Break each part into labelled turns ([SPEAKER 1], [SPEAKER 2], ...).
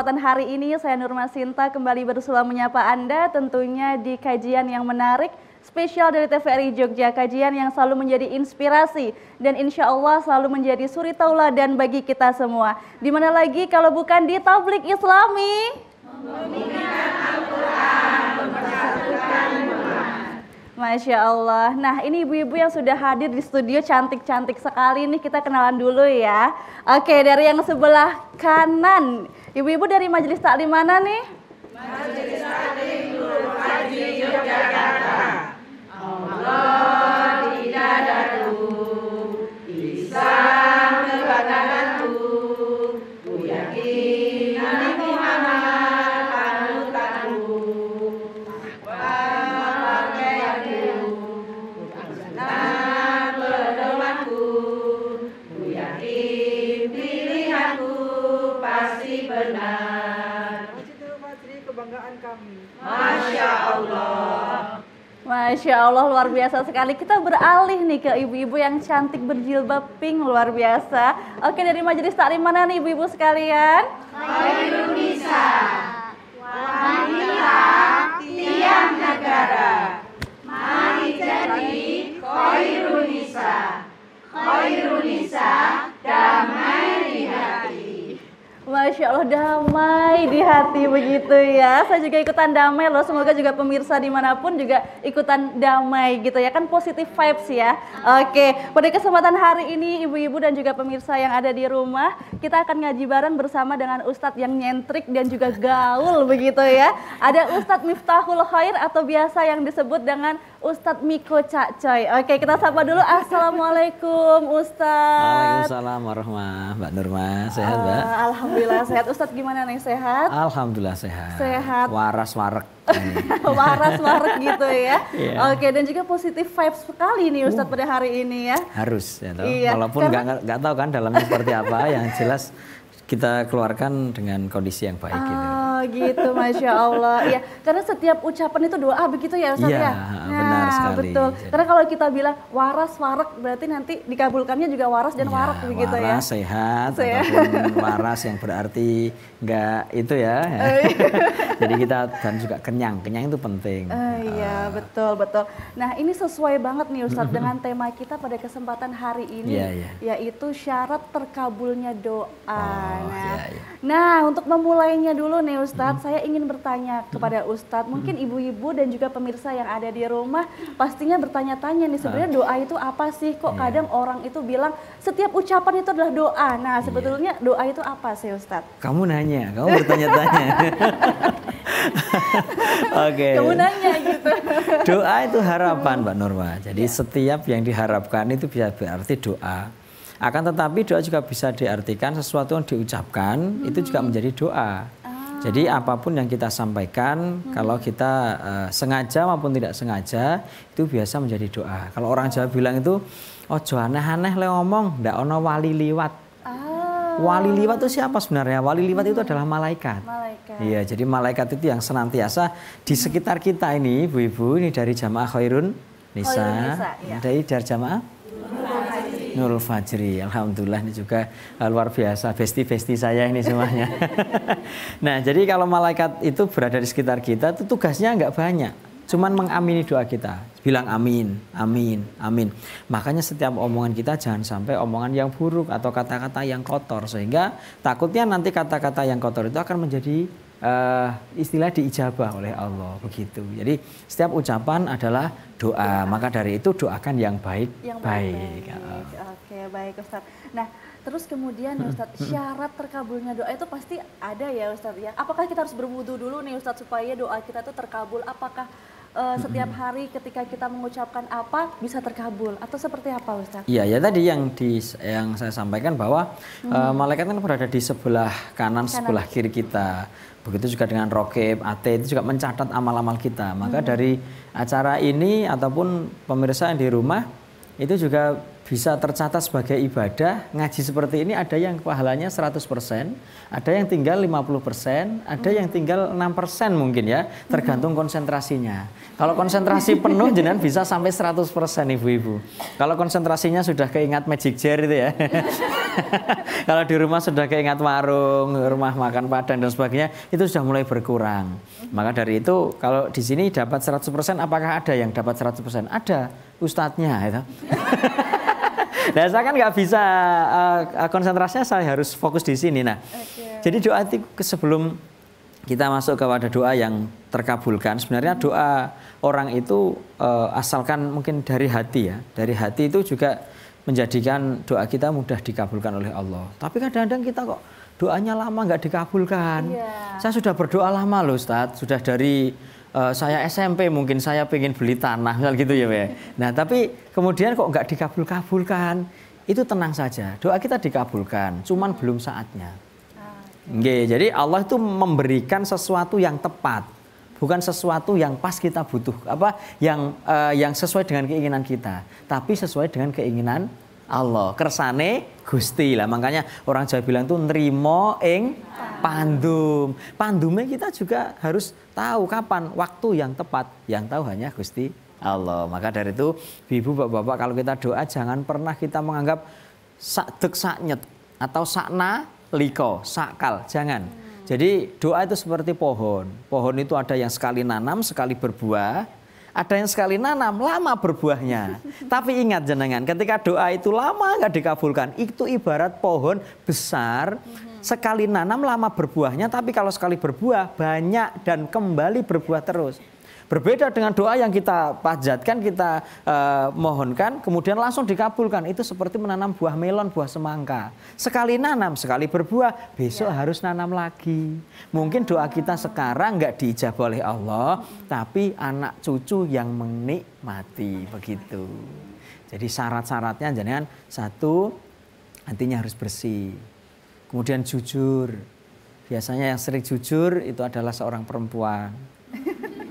[SPEAKER 1] kesempatan hari ini saya Nurma Sinta kembali bersua menyapa Anda tentunya di kajian yang menarik spesial dari TVRI Jogja, kajian yang selalu menjadi inspirasi dan insya Allah selalu menjadi suri tauladan bagi kita semua. Dimana lagi kalau bukan di Tablik Islami? Membimbingkan Al-Quran, mempersatukan umat. Masya Allah. Nah ini ibu-ibu yang sudah hadir di studio cantik-cantik sekali nih, kita kenalan dulu ya. Oke, dari yang sebelah kanan, ibu-ibu dari Majelis Taklim mana nih? Majelis Taklim Nurul Haji Yogyakarta. Allah tidak dadu, Islam kebanyakanku, ku yakin Nabi Muhammad panutanku, pakaianku, nah pedomanku, ku yakin pilihanku pasti benar.
[SPEAKER 2] Masjidil Fajri kebanggaan kami.
[SPEAKER 1] Masya Allah. Masya Allah, luar biasa sekali. Kita beralih nih ke ibu-ibu yang cantik berjilbab pink, luar biasa. Oke, dari Majelis Taklim mana nih ibu-ibu sekalian? Khairun Nisa, wanita tiang negara. Mari jadi Khairun Nisa, Khairun Nisa, damai di hati. Masya Allah, damai di hati begitu ya. Saya juga ikutan damai loh. Semoga juga pemirsa dimanapun juga ikutan damai gitu ya. Kan positif vibes ya. Oke, pada kesempatan hari ini ibu-ibu dan juga pemirsa yang ada di rumah, kita akan ngaji bareng bersama dengan Ustadz yang nyentrik dan juga gaul begitu ya. Ada Ustadz Miftahul Khair atau biasa yang disebut dengan Ustadz Miko Cak Coy. Oke, kita sapa dulu. Assalamualaikum Ustadz.
[SPEAKER 3] Waalaikumsalam warahmatullahi Mbak Nurma. Sehat Mbak?
[SPEAKER 1] Alhamdulillah sehat. Ustadz gimana nih, sehat?
[SPEAKER 3] Alhamdulillah sehat.
[SPEAKER 1] Sehat.
[SPEAKER 3] Waras warek.
[SPEAKER 1] Waras warek gitu ya.
[SPEAKER 3] Yeah.
[SPEAKER 1] Oke, dan juga positif vibes sekali nih Ustadz pada hari ini ya.
[SPEAKER 3] Harus ya toh.
[SPEAKER 1] Iya,
[SPEAKER 3] Walaupun
[SPEAKER 1] karena...
[SPEAKER 3] nggak tahu kan dalamnya seperti apa, yang jelas kita keluarkan dengan kondisi yang baik gitu.
[SPEAKER 1] Oh gitu, Masya Allah. Iya, karena setiap ucapan itu doa begitu ya Ustadz ya?
[SPEAKER 3] Benar sekali.
[SPEAKER 1] Betul. Karena kalau kita bilang waras, warak, berarti nanti dikabulkannya juga waras dan warak begitu ya?
[SPEAKER 3] Waras, sehat, ataupun waras yang berarti enggak itu ya. Jadi kita dan juga kenyang itu penting.
[SPEAKER 1] Iya, betul. Nah ini sesuai banget nih Ustadz dengan tema kita pada kesempatan hari ini, yaitu syarat terkabulnya doa. Nah, untuk memulainya dulu nih Ustadz, saya ingin bertanya kepada Ustadz, mungkin ibu-ibu dan juga pemirsa yang ada di rumah pastinya bertanya-tanya nih, sebenarnya doa itu apa sih? Kok kadang orang itu bilang setiap ucapan itu adalah doa. Nah, sebetulnya doa itu apa sih Ustadz?
[SPEAKER 3] Kamu nanya, kamu bertanya-tanya. Oke.
[SPEAKER 1] Kamu nanya gitu.
[SPEAKER 3] Doa itu harapan Mbak Nurma. Jadi setiap yang diharapkan itu bisa berarti doa. Akan tetapi doa juga bisa diartikan sesuatu yang diucapkan itu juga menjadi doa. Jadi apapun yang kita sampaikan, kalau kita sengaja maupun tidak sengaja, itu biasa menjadi doa. Kalau orang Jawa bilang itu, ojo aneh-aneh le ngomong, ndak ono wali liwat. Wali liwat itu siapa sebenarnya? Wali liwat itu adalah malaikat. Iya, jadi malaikat itu yang senantiasa di sekitar kita ini, ibu-ibu, ini dari jamaah Khairun Nisa, dari jamaah Nurul Fajri. Alhamdulillah ini juga luar biasa, besti-besti saya ini semuanya. Nah, jadi kalau malaikat itu berada di sekitar kita, itu tugasnya nggak banyak. Cuman mengamini doa kita. Bilang amin, amin, amin. Makanya setiap omongan kita jangan sampai omongan yang buruk atau kata-kata yang kotor. Sehingga takutnya nanti kata-kata yang kotor itu akan menjadi istilah diijabah oleh Allah begitu. Jadi setiap ucapan adalah doa. Maka dari itu doakan yang baik.
[SPEAKER 1] Oke, baik Ustadz. Nah, terus kemudian Ustadz, syarat terkabulnya doa itu pasti ada ya Ustadz ya. Apakah kita harus berwudu dulu nih Ustadz supaya doa kita itu terkabul? Apakah setiap hari ketika kita mengucapkan apa bisa terkabul atau seperti apa Ustadz?
[SPEAKER 3] Iya, ya tadi yang saya sampaikan bahwa malaikat kan berada di sebelah kanan, sebelah kiri kita. Begitu juga dengan rokib, ate itu juga mencatat amal-amal kita. Maka dari acara ini ataupun pemirsa yang di rumah itu juga bisa tercatat sebagai ibadah. Ngaji seperti ini ada yang pahalanya 100%, ada yang tinggal 50%, ada yang tinggal 6% mungkin ya, tergantung konsentrasinya. Kalau konsentrasi penuh jenengan bisa sampai 100% ibu-ibu. Kalau konsentrasinya sudah keingat magic jar itu ya. Kalau di rumah sudah keingat warung, rumah makan Padang dan sebagainya, itu sudah mulai berkurang. Maka dari itu kalau di sini dapat 100%, apakah ada yang dapat 100%? Ada ustadznya itu. Nah, saya kan nggak bisa konsentrasinya, saya harus fokus di sini. Nah, jadi doa itu sebelum kita masuk kepada doa yang terkabulkan, sebenarnya doa orang itu asalkan mungkin dari hati ya. Dari hati itu juga menjadikan doa kita mudah dikabulkan oleh Allah. Tapi kadang-kadang kita kok doanya lama nggak dikabulkan. Saya sudah berdoa lama loh Ustadz, sudah dari saya SMP mungkin saya pengen beli tanah misal gitu ya Pak. Nah tapi kemudian kok nggak dikabulkan, itu tenang saja. Doa kita dikabulkan, cuman belum saatnya. Jadi Allah itu memberikan sesuatu yang tepat, bukan sesuatu yang pas kita butuh, yang sesuai dengan keinginan kita, tapi sesuai dengan keinginan Allah. Kersane Gusti lah, makanya orang Jawa bilang tuh nrimo ing pandum. Pandumnya kita juga harus tahu kapan waktu yang tepat, yang tahu hanya Gusti Allah. Maka dari itu, ibu bapak-bapak, kalau kita doa jangan pernah kita menganggap sakdek saknyet atau sakna liko, sakal, jangan. Jadi doa itu seperti pohon. Pohon itu ada yang sekali nanam, sekali berbuah. Ada yang sekali nanam, lama berbuahnya. Tapi ingat jenengan, ketika doa itu lama nggak dikabulkan, itu ibarat pohon besar, sekali nanam lama berbuahnya, tapi kalau sekali berbuah banyak dan kembali berbuah terus. Berbeda dengan doa yang kita panjatkan, kita mohonkan, kemudian langsung dikabulkan. Itu seperti menanam buah melon, buah semangka. Sekali nanam, sekali berbuah, besok harus nanam lagi. Mungkin doa kita sekarang nggak diijabah oleh Allah, tapi anak cucu yang menikmati, begitu. Jadi syarat-syaratnya jangan satu, hatinya harus bersih. Kemudian jujur. Biasanya yang sering jujur itu adalah seorang perempuan.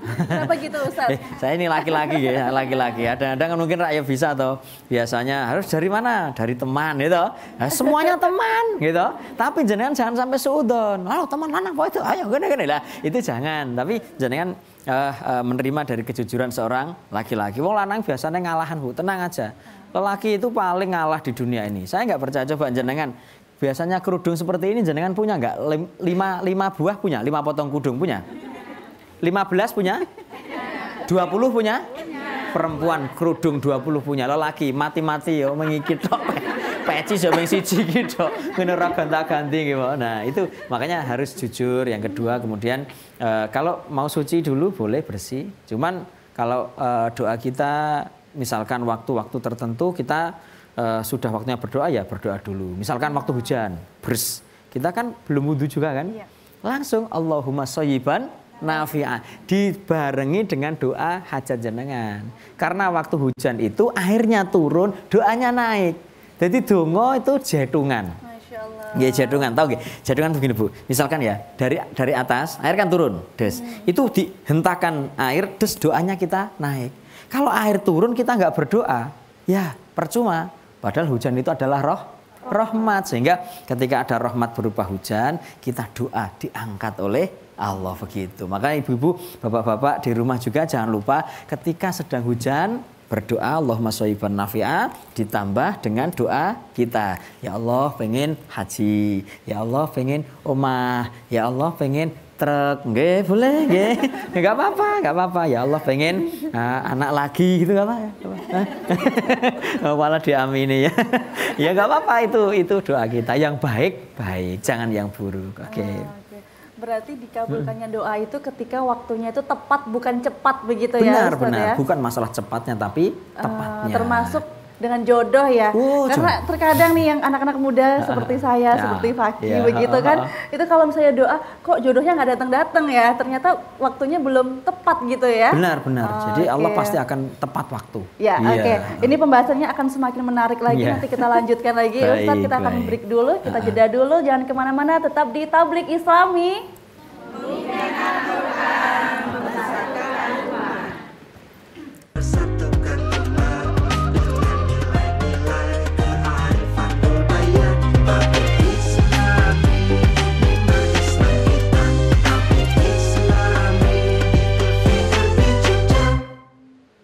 [SPEAKER 1] Kenapa gitu Ustaz?
[SPEAKER 3] Saya ini laki-laki ya, laki-laki. Kadang-kadang mungkin rakyat bisa atau biasanya harus dari mana? Dari teman gitu. Nah, semuanya teman gitu. Tapi jangan sampai suudon. Halo teman mana apa itu? Ayo gini lah. Itu jangan. Tapi jangan menerima dari kejujuran seorang laki-laki. Wong lanang biasanya ngalahan Bu, tenang aja. Lelaki itu paling ngalah di dunia ini. Saya nggak percaya, coba jenengan. Biasanya kerudung seperti ini jenengan punya nggak? 5 buah punya? 5 potong kudung punya? 15 punya? 20 punya? Perempuan kerudung 20 punya. Lelaki mati-mati yo mengikit tok. Peci yo mung siji gitu. Ngene ora gonta-ganti gitu. Nah, itu makanya harus jujur. Yang kedua kemudian kalau mau suci dulu boleh bersih. Cuman kalau doa kita misalkan waktu-waktu tertentu kita sudah waktunya berdoa ya berdoa dulu. Misalkan waktu hujan, kita kan belum wudu juga kan? Langsung Allahumma shayyiban nafi'ah, dibarengi dengan doa hajat jenengan. Karena waktu hujan itu airnya turun, doanya naik. Jadi dongo itu jetungan.
[SPEAKER 1] Masya Allah.
[SPEAKER 3] Ya jetungan, tahu gak? Jetungan begini Bu. Misalkan ya dari atas air kan turun, des. Itu dihentakan air, des doanya kita naik. Kalau air turun kita nggak berdoa, ya percuma. Padahal hujan itu adalah rahmat, sehingga ketika ada rahmat berupa hujan, kita doa diangkat oleh Allah, begitu. Maka ibu-ibu, bapak-bapak di rumah juga jangan lupa ketika sedang hujan berdoa Allahumma shayyiban nafi'ah ditambah dengan doa kita. Ya Allah pengen haji, ya Allah pengen omah, ya Allah pengen truk, nggih boleh nggih. Enggak apa-apa. Ya Allah pengen anak lagi gitu enggak apa-apa. Malah diamini ya. Ya enggak apa-apa, itu doa kita yang baik, jangan yang buruk. Oke.
[SPEAKER 1] Berarti dikabulkannya doa itu ketika waktunya itu tepat, bukan cepat begitu ya?
[SPEAKER 3] Benar. Bukan masalah cepatnya, tapi tepatnya.
[SPEAKER 1] Termasuk dengan jodoh ya. Karena terkadang nih yang anak-anak muda seperti saya, seperti Faki begitu kan. Itu kalau misalnya doa, kok jodohnya nggak datang-datang ya. Ternyata waktunya belum tepat gitu ya.
[SPEAKER 3] Benar. Jadi Allah pasti akan tepat waktu.
[SPEAKER 1] Ya, oke. Ini pembahasannya akan semakin menarik lagi. Nanti kita lanjutkan lagi. Ustadz, kita akan break dulu, kita jeda dulu. Jangan kemana-mana, tetap di Tablik Islami.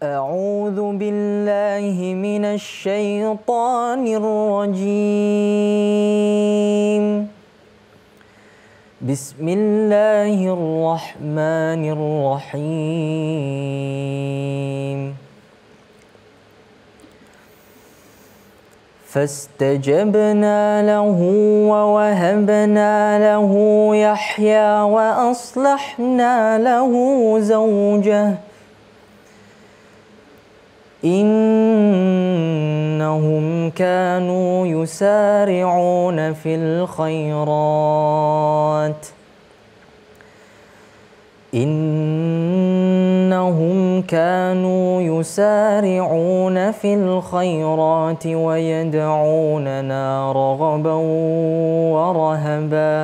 [SPEAKER 4] أعوذ بالله بالله من الشيطان الرجيم. بسم الله الرحمن الرحيم. فاستجبنا له ووهبنا له يحيى وأصلحنا له زوجه إنهم كانوا يسارعون في الخيرات ويدعوننا رغبا ورهبا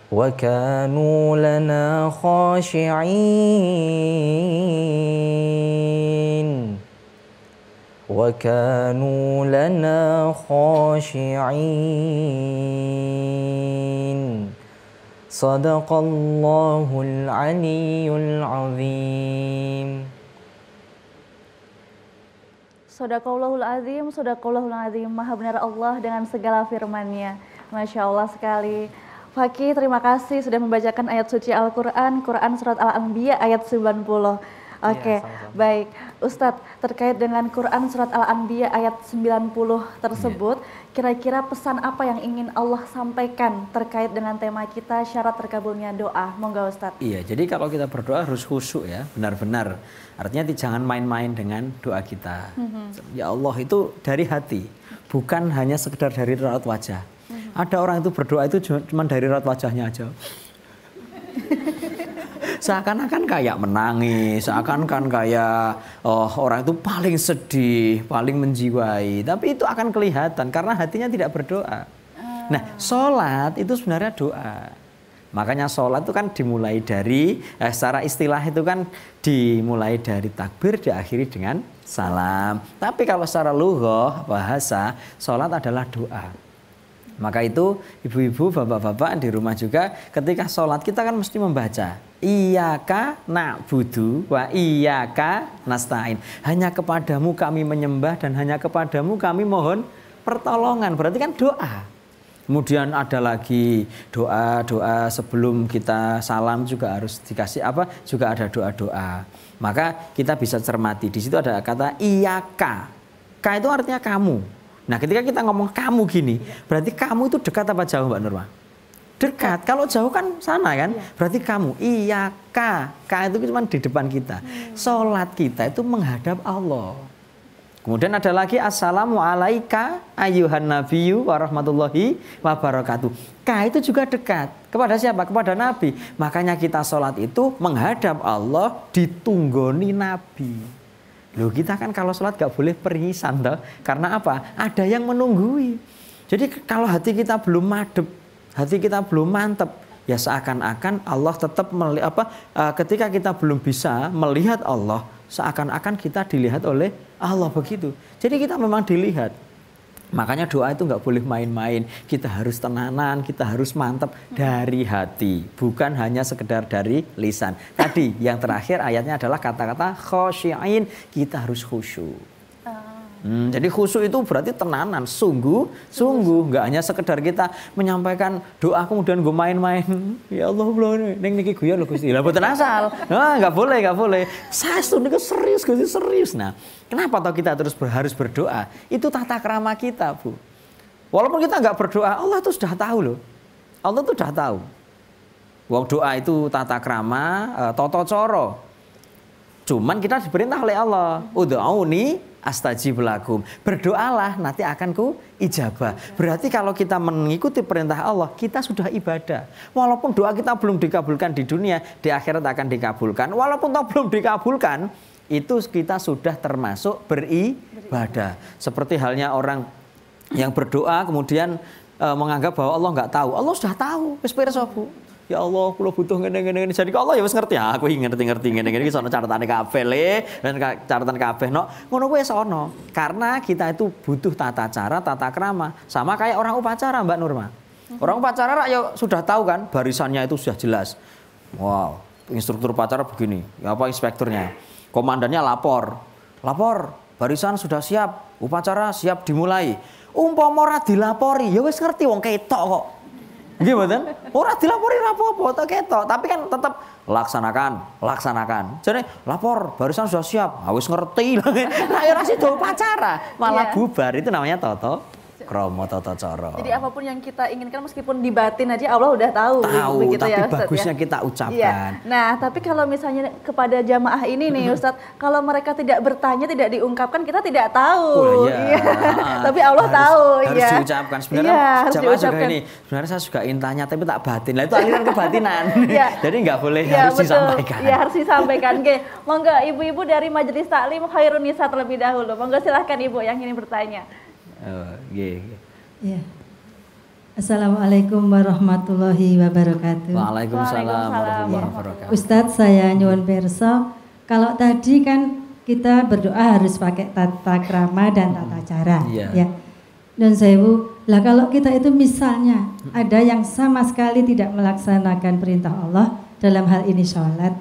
[SPEAKER 4] وكانوا لنا خاشعين. Sadaqallahul aliyyul azim.
[SPEAKER 5] Sadaqallahul azim, sadaqallahul azim. Maha benar Allah dengan segala firman-Nya. Masya Allah sekali. Fakih, terima kasih sudah membacakan ayat suci Al-Quran, Quran Surat Al-Anbiya ayat 90. Oke, baik. Ustadz, terkait dengan Quran Surat Al-Anbiya ayat 90 tersebut, kira-kira pesan apa yang ingin Allah sampaikan terkait dengan tema kita, syarat terkabulnya doa? Monggo Ustadz.
[SPEAKER 3] Iya, jadi kalau kita berdoa harus khusyuk ya, benar-benar. Artinya jangan main-main dengan doa kita. Ya Allah itu dari hati, bukan hanya sekedar dari raut wajah. Ada orang itu berdoa itu cuma dari raut wajahnya aja. Seakan-akan kayak menangis, seakan-akan kayak orang itu paling sedih, paling menjiwai. Tapi itu akan kelihatan karena hatinya tidak berdoa. Nah, sholat itu sebenarnya doa. Makanya sholat itu kan dimulai dari, secara istilah itu kan dimulai dari takbir, diakhiri dengan salam. Tapi kalau secara lughah, bahasa, sholat adalah doa. Maka itu ibu-ibu, bapak-bapak di rumah juga ketika sholat kita kan mesti membaca Iyyaka na'budu wa iyyaka nasta'in. Hanya kepadamu kami menyembah dan hanya kepadamu kami mohon pertolongan. Berarti kan doa. Kemudian ada lagi doa-doa sebelum kita salam juga harus dikasih apa? Juga ada doa-doa. Maka kita bisa cermati di situ ada kata iyyaka. Ka itu artinya kamu. Nah, ketika kita ngomong kamu gini, berarti kamu itu dekat apa jauh, Mbak Nurma? Dekat. Kalau jauh kan sana kan? Berarti kamu. Iya, ka itu cuma di depan kita. Sholat kita itu menghadap Allah. Kemudian ada lagi assalamu alaika ayyuhan nabiyyu warahmatullahi wabarakatuh. Ka itu juga dekat. Kepada siapa? Kepada Nabi. Makanya kita sholat itu menghadap Allah ditunggoni Nabi. Loh, kita kan kalau sholat gak boleh perisan toh. Karena apa? Ada yang menunggui. Jadi kalau hati kita belum madep, hati kita belum mantep, ya seakan-akan Allah tetap ketika kita belum bisa melihat Allah, seakan-akan kita dilihat oleh Allah begitu. Jadi kita memang dilihat. Makanya doa itu nggak boleh main-main. Kita harus tenanan, kita harus mantap dari hati, bukan hanya sekedar dari lisan. Tadi yang terakhir ayatnya adalah kata-kata khosyi'in, kita harus khusyuk. Jadi khusyuk itu berarti tenanan, sungguh, nggak hanya sekedar kita menyampaikan doa kemudian gue main-main. Ya Allah, neng niki guyon lho Gusti. Lah mboten asal. Nah, nggak boleh. Saya niku serius Gusti, serius. Nah, kenapa toh kita harus berdoa? Itu tata krama kita, Bu. Walaupun kita nggak berdoa, Allah itu sudah tahu loh. Allah itu sudah tahu. Wong doa itu tata krama, toto coro. Cuman kita diperintah oleh Allah, ud'auni astajib lakum. Berdoalah nanti akan ku ijabah. Berarti kalau kita mengikuti perintah Allah, kita sudah ibadah. Walaupun doa kita belum dikabulkan di dunia, di akhirat akan dikabulkan. Walaupun toh belum dikabulkan, itu kita sudah termasuk beribadah. Seperti halnya orang yang berdoa kemudian menganggap bahwa Allah nggak tahu. Allah sudah tahu. Wis pirsa, Bu. Ya Allah, kula butuh ngene-ngene. Jadi Allah ya wis ngerti. Aku ngerti ngene-ngene iki sono catetane kabeh le, dan catatan kabeh no. Ngono kuwi sono. Karena kita itu butuh tata cara, tata krama. Sama kayak orang upacara, Mbak Nurma. Orang upacara ya sudah tahu kan, barisannya itu sudah jelas. Wow, instruktur upacara begini. Apa inspekturnya? Komandannya lapor. lapor, barisan sudah siap, upacara siap dimulai. Umpama ora dilapori, ya wis ngerti wong ketok kok. Nggih mboten? Ora dilapori ora apa-apa, tok ketok, tapi kan tetap laksanakan. Jadi lapor, barisan sudah siap. Wis ngerti. Nah, ora sida upacara, malah bubar. Itu namanya tata krama tata cara.
[SPEAKER 5] Jadi apapun yang kita inginkan meskipun di batin aja Allah udah tahu. Begitu
[SPEAKER 3] tapi
[SPEAKER 5] ya, Ustadz,
[SPEAKER 3] bagusnya
[SPEAKER 5] ya?
[SPEAKER 3] kita ucapkan.
[SPEAKER 5] Iya. Nah, tapi kalau misalnya kepada jamaah ini nih Ustadz, kalau mereka tidak bertanya, tidak diungkapkan, kita tidak tahu.
[SPEAKER 3] Oh, iya.
[SPEAKER 5] Tapi Allah tahu.
[SPEAKER 3] Harus
[SPEAKER 5] ya.
[SPEAKER 3] diucapkan. Sebenarnya
[SPEAKER 5] harus
[SPEAKER 3] jamaah juga
[SPEAKER 5] diucapkan.
[SPEAKER 3] ini, sebenarnya saya juga ingin tanya tapi tak batin. Lah itu aliran kebatinan.
[SPEAKER 5] Iya.
[SPEAKER 3] Jadi nggak boleh,
[SPEAKER 5] Ya,
[SPEAKER 3] harus
[SPEAKER 5] betul.
[SPEAKER 3] disampaikan.
[SPEAKER 5] Ya, harus disampaikan. Oke, monggo ibu-ibu dari Majelis Taklim Khairun Nisa terlebih dahulu. Monggo silahkan ibu yang ingin bertanya.
[SPEAKER 3] Oh, nggih.
[SPEAKER 1] Ya. Assalamualaikum warahmatullahi wabarakatuh.
[SPEAKER 3] Waalaikumsalam
[SPEAKER 5] Waalaikumsalam
[SPEAKER 3] warahmatullahi wabarakatuh.
[SPEAKER 1] Ustadz, saya nyuwun pirsa, kalau tadi kan kita berdoa harus pakai tata krama dan tata cara,
[SPEAKER 3] Iya.
[SPEAKER 1] ya. Dan sewu, lah kalau kita itu misalnya ada yang sama sekali tidak melaksanakan perintah Allah dalam hal ini sholat,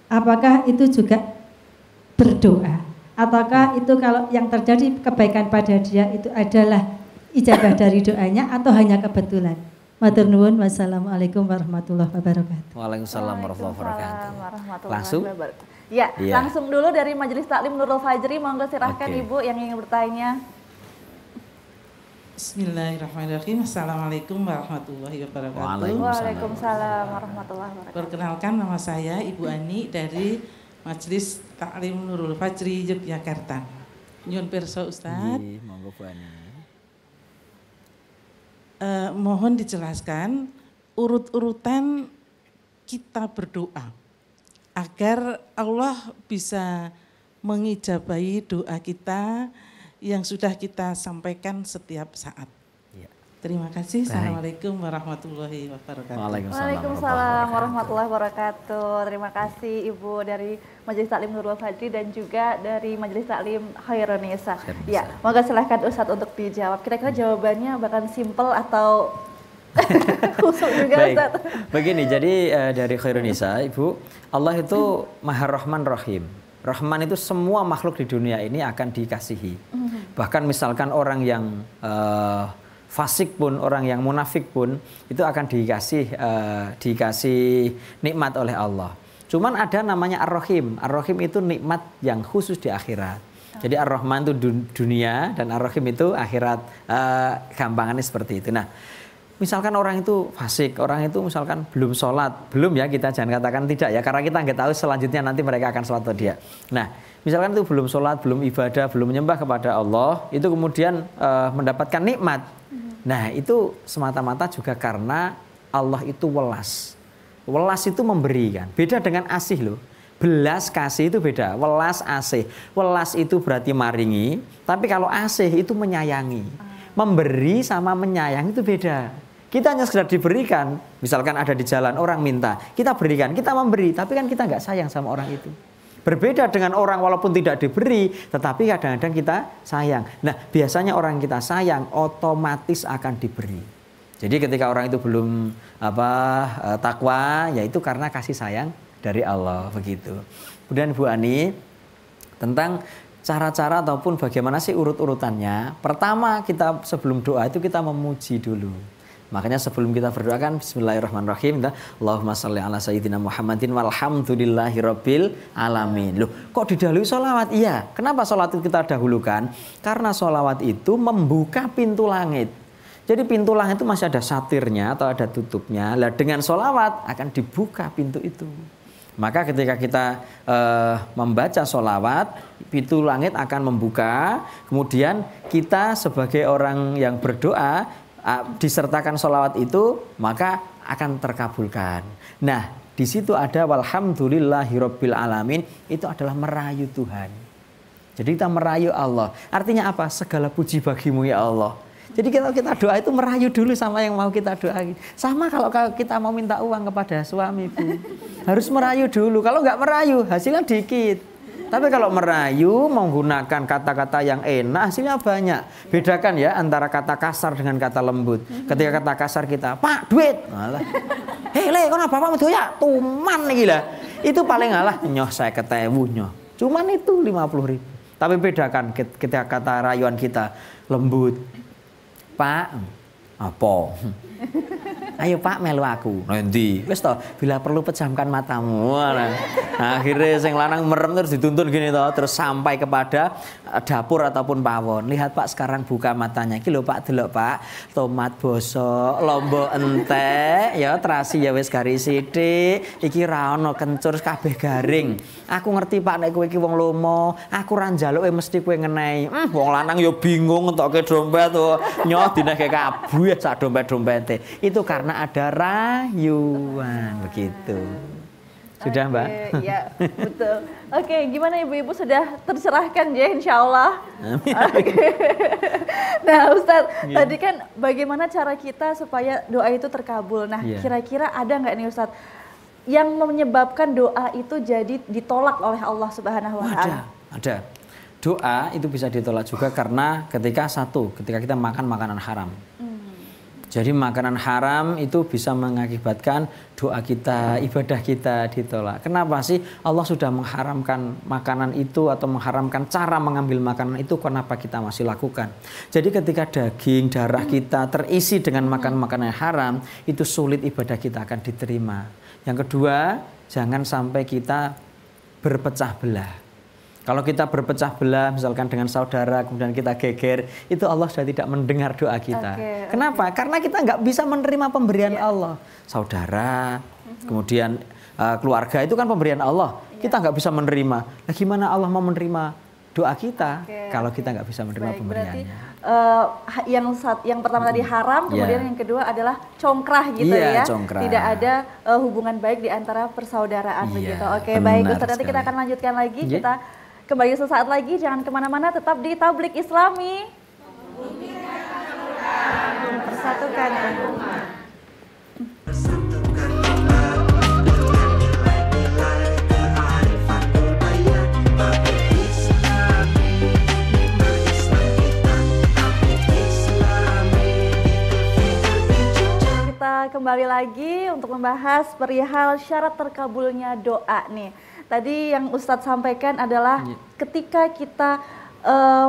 [SPEAKER 1] apakah itu juga berdoa? Ataukah itu kalau yang terjadi kebaikan pada dia itu adalah ijabah dari doanya atau hanya kebetulan? Matur nuwun, wassalamualaikum warahmatullahi wabarakatuh.
[SPEAKER 3] Waalaikumsalam warahmatullahi wabarakatuh.
[SPEAKER 5] Warahmatullahi
[SPEAKER 3] Langsung?
[SPEAKER 5] wabarakatuh. Ya,
[SPEAKER 3] Iya.
[SPEAKER 5] langsung dulu dari Majelis Taklim Nurul Fajri. Monggo silahkan
[SPEAKER 3] Oke.
[SPEAKER 5] ibu yang ingin bertanya.
[SPEAKER 6] Bismillahirrahmanirrahim. Assalamualaikum warahmatullahi wabarakatuh.
[SPEAKER 5] Waalaikumsalam warahmatullahi wabarakatuh.
[SPEAKER 6] Perkenalkan, nama saya Ibu Ani dari Majelis Taklim Nurul Fajri Yogyakarta. Nyun pirsa Ustadz,
[SPEAKER 3] Nggih, monggo Bu Ani.
[SPEAKER 6] mohon dijelaskan urut-urutan kita berdoa agar Allah bisa mengijabahi doa kita yang sudah kita sampaikan setiap saat.
[SPEAKER 3] Iya.
[SPEAKER 6] Terima kasih.
[SPEAKER 3] Baik.
[SPEAKER 6] Assalamualaikum warahmatullahi wabarakatuh.
[SPEAKER 5] Waalaikumsalam warahmatullahi wabarakatuh. Terima kasih Ibu dari Majelis Taklim Nurul Fajri dan juga dari Majelis Taklim Khairun Nisa.
[SPEAKER 3] Khairun Nisa.
[SPEAKER 5] Ya, monggo silahkan Ustadz untuk dijawab. Kira-kira jawabannya bahkan simple atau khusus juga
[SPEAKER 3] Baik.
[SPEAKER 5] Ustadz?
[SPEAKER 3] Begini, jadi dari Khairun Nisa, Ibu, Allah itu Maha Rahman Rahim. Rahman itu semua makhluk di dunia ini akan dikasihi. Bahkan misalkan orang yang fasik pun, orang yang munafik pun itu akan dikasih nikmat oleh Allah. Cuman ada namanya Ar-Rahim. Ar-Rahim itu nikmat yang khusus di akhirat. Jadi Ar-Rahman itu dunia dan Ar-Rahim itu akhirat. Gampangannya seperti itu. Nah, misalkan orang itu fasik, orang itu misalkan belum sholat, belum ya, kita jangan katakan tidak ya, karena kita nggak tahu selanjutnya nanti mereka akan sholat atau tidak. Nah, misalkan itu belum sholat, belum ibadah, belum menyembah kepada Allah, itu kemudian mendapatkan nikmat. Nah, itu semata-mata juga karena Allah itu welas. Welas itu memberi kan, beda dengan asih loh. Belas kasih itu beda, welas asih. Welas itu berarti maringi, tapi kalau asih itu menyayangi. Memberi sama menyayang itu beda. Kita hanya sekedar diberikan, misalkan ada di jalan orang minta, kita berikan, kita memberi, tapi kan kita nggak sayang sama orang itu. Berbeda dengan orang walaupun tidak diberi, tetapi kadang-kadang kita sayang. Nah, biasanya orang kita sayang otomatis akan diberi. Jadi ketika orang itu belum takwa, yaitu karena kasih sayang dari Allah begitu. Kemudian Bu Ani tentang cara-cara ataupun bagaimana sih urut-urutannya. Pertama kita sebelum doa itu kita memuji dulu. Makanya sebelum kita berdoa kan bismillahirrahmanirrahim, Allahumma sholli ala sayyidina Muhammadin walhamdulillahi rabbil alamin. Loh, kok didahului sholawat? Iya, kenapa sholawat itu kita dahulukan? Karena sholawat itu membuka pintu langit. Jadi pintu langit itu masih ada satirnya atau ada tutupnya. Lah dengan sholawat akan dibuka pintu itu. Maka ketika kita membaca sholawat, pintu langit akan membuka. Kemudian kita sebagai orang yang berdoa disertakan sholawat itu, maka akan terkabulkan. Nah, di situ ada walhamdulillahirabbil alamin, itu adalah merayu Tuhan. Jadi kita merayu Allah. Artinya apa? Segala puji bagimu ya Allah. Jadi kalau kita doa itu merayu dulu sama yang mau kita doain. Sama kalau kita mau minta uang kepada suami, Bu. Harus merayu dulu. Kalau nggak merayu, hasilnya dikit. Tapi kalau merayu menggunakan kata-kata yang enak, hasilnya banyak. Bedakan ya antara kata kasar dengan kata lembut. Ketika kata kasar kita, Pak, duit. Alah. Hei, le, kau bapak mau ya? Tuman nih gila. Itu paling alah nyoh saya ketemu nyoh. Cuman itu 50.000. Tapi bedakan ketika kata rayuan kita lembut. Pak, apa? Ayo Pak melu aku. Nanti, wis toh, bila perlu pejamkan matamu. Nah, akhirnya sing lanang merem terus dituntun gini toh, terus sampai kepada dapur ataupun pawon. Lihat Pak sekarang buka matanya. Iki lho Pak, delok Pak, tomat bosok, lombok entek, ya terasi ya wis garis sithik. Iki ra ono kencur kabeh garing. Aku ngerti Pak nek kowe iki wong lomo, aku ra njaluke mesti kowe ngenehi. Wong lanang ya bingung entoke dompet to. Nyoh dineke kabeh sak dompet-dompete. Itu karena ada rayuan begitu. Sudah Mbak?
[SPEAKER 5] Iya, betul. Oke, gimana ibu-ibu sudah tercerahkan ya insya Allah? Nah Ustadz, tadi kan bagaimana cara kita supaya doa itu terkabul. Nah kira-kira ada nggak nih Ustadz yang menyebabkan doa itu jadi ditolak oleh Allah Subhanahu wa Ta'ala?
[SPEAKER 3] Ada. Doa itu bisa ditolak juga karena ketika kita makan makanan haram. Jadi makanan haram itu bisa mengakibatkan doa kita, ibadah kita ditolak. Kenapa sih Allah sudah mengharamkan makanan itu atau mengharamkan cara mengambil makanan itu, kenapa kita masih lakukan? Jadi ketika daging, darah kita terisi dengan makan makanan haram, itu sulit ibadah kita akan diterima. Yang kedua, jangan sampai kita berpecah belah. Kalau kita berpecah belah misalkan dengan saudara kemudian kita geger, itu Allah sudah tidak mendengar doa kita. Kenapa? Karena kita nggak bisa menerima pemberian Allah. Saudara, kemudian keluarga itu kan pemberian Allah. Kita nggak bisa menerima. Nah, gimana Allah mau menerima doa kita kalau kita nggak bisa menerima pemberiannya?
[SPEAKER 5] Berarti yang pertama tadi haram, kemudian yang kedua adalah congkrah gitu ya.
[SPEAKER 3] Congkrah.
[SPEAKER 5] Tidak ada hubungan baik di antara persaudaraan begitu. Oke, baik Ustaz, nanti kita akan lanjutkan lagi. Kita kembali sesaat lagi, jangan kemana-mana, tetap di Tablik Islami. Persatukan umat. Kita kembali lagi untuk membahas perihal syarat terkabulnya doa nih. Tadi yang Ustadz sampaikan adalah ketika kita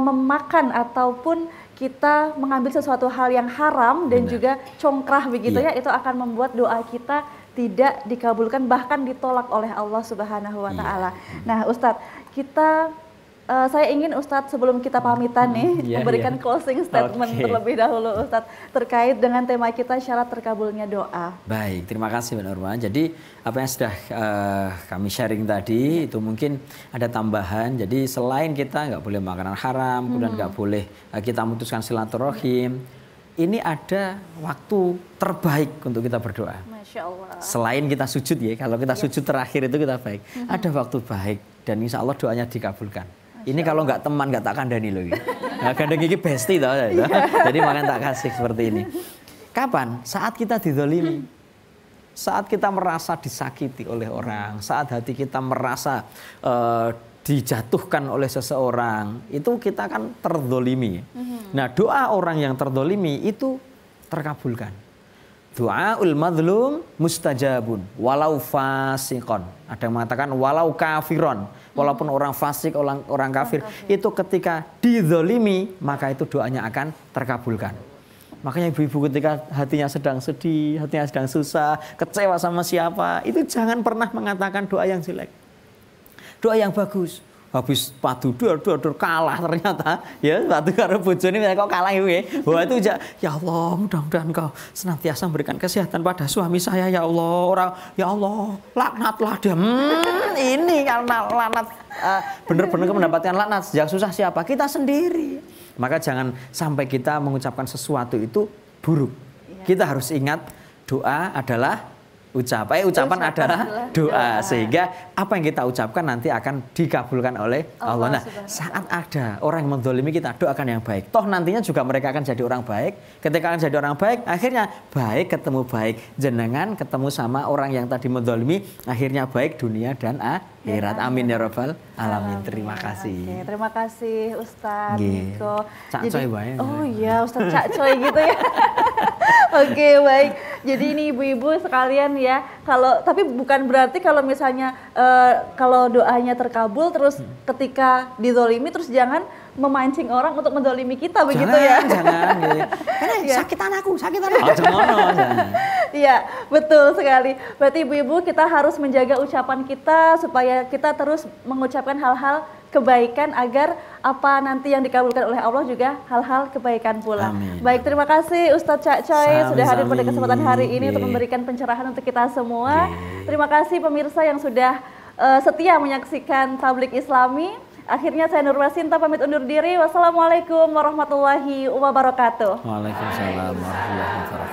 [SPEAKER 5] memakan ataupun kita mengambil sesuatu hal yang haram dan juga congkrah begitu ya, itu akan membuat doa kita tidak dikabulkan, bahkan ditolak oleh Allah Subhanahu wa Ta'ala. Nah Ustadz, saya ingin Ustadz sebelum kita pamitan nih memberikan closing statement terlebih dahulu Ustadz terkait dengan tema kita syarat terkabulnya doa.
[SPEAKER 3] Baik, terima kasih Mbak Nurma. Jadi apa yang sudah kami sharing tadi itu mungkin ada tambahan. Jadi selain kita nggak boleh makanan haram, kemudian nggak boleh kita memutuskan silaturahim, ini ada waktu terbaik untuk kita berdoa.
[SPEAKER 5] Masya Allah.
[SPEAKER 3] Selain kita sujud ya, kalau kita sujud terakhir itu kita baik. Ada waktu baik dan insya Allah doanya dikabulkan. Ini kalau nggak teman nggak tak kandani loh. Nah, gandeng gigi besti tau. Jadi makanya tak kasih seperti ini. Kapan? Saat kita dizalimi. Saat kita merasa disakiti oleh orang. Saat hati kita merasa dijatuhkan oleh seseorang. Itu kita kan terzolimi. Nah doa orang yang terzolimi itu terkabulkan. Doaul madlum mustajabun walau fasikon. Ada yang mengatakan walau kafiron, walaupun orang fasik, orang kafir, itu ketika dizolimi maka itu doanya akan terkabulkan. Makanya ibu-ibu ketika hatinya sedang sedih, hatinya sedang susah, kecewa sama siapa, itu jangan pernah mengatakan doa yang jelek. Doa yang bagus. Habis padu dur kalah ternyata ya padu karo bojone kok kalah ya. Wah itu ya Allah, mudah-mudahan Kau senantiasa memberikan kesehatan pada suami saya ya Allah. Orang ya Allah, laknatlah dia. Ini karena laknat benar-benar mendapatkan laknat sejak susah siapa? Kita sendiri. Maka jangan sampai kita mengucapkan sesuatu itu buruk. Kita harus ingat doa adalah ucapan adalah doa. Sehingga apa yang kita ucapkan nanti akan dikabulkan oleh Allah. Nah, saat ada orang yang menzalimi kita, doakan yang baik. Toh nantinya juga mereka akan jadi orang baik. Ketika akan jadi orang baik, akhirnya baik ketemu baik. Jenengan ketemu sama orang yang tadi menzalimi, akhirnya baik dunia dan akhirat. Amin ya rabbal alamin. Terima kasih.
[SPEAKER 5] Oke, terima kasih Ustadz
[SPEAKER 3] Nggih.
[SPEAKER 5] Niko.
[SPEAKER 3] Cak Coy bae.
[SPEAKER 5] Oh iya, Ustadz Cak Coy gitu ya. Oke, baik. Jadi ini ibu-ibu sekalian ya, tapi bukan berarti kalau misalnya kalau doanya terkabul terus ketika dizolimi terus jangan memancing orang untuk mendolimi kita begitu ya.
[SPEAKER 3] Jangan gitu. Karena sakit anakku. Oh, jangan.
[SPEAKER 5] Iya, betul sekali. Berarti ibu-ibu kita harus menjaga ucapan kita supaya kita terus mengucapkan hal-hal kebaikan agar apa nanti yang dikabulkan oleh Allah juga hal-hal kebaikan pula.
[SPEAKER 3] Amin.
[SPEAKER 5] Baik, terima kasih Ustadz Cak Coy sudah hadir pada kesempatan hari ini untuk
[SPEAKER 3] Nggih.
[SPEAKER 5] memberikan pencerahan untuk kita semua.
[SPEAKER 3] Nggih.
[SPEAKER 5] Terima kasih pemirsa yang sudah setia menyaksikan Tablik Islami. Akhirnya saya Nurma Sinta pamit undur diri. Wassalamualaikum warahmatullahi wabarakatuh.
[SPEAKER 3] Waalaikumsalam warahmatullahi wabarakatuh.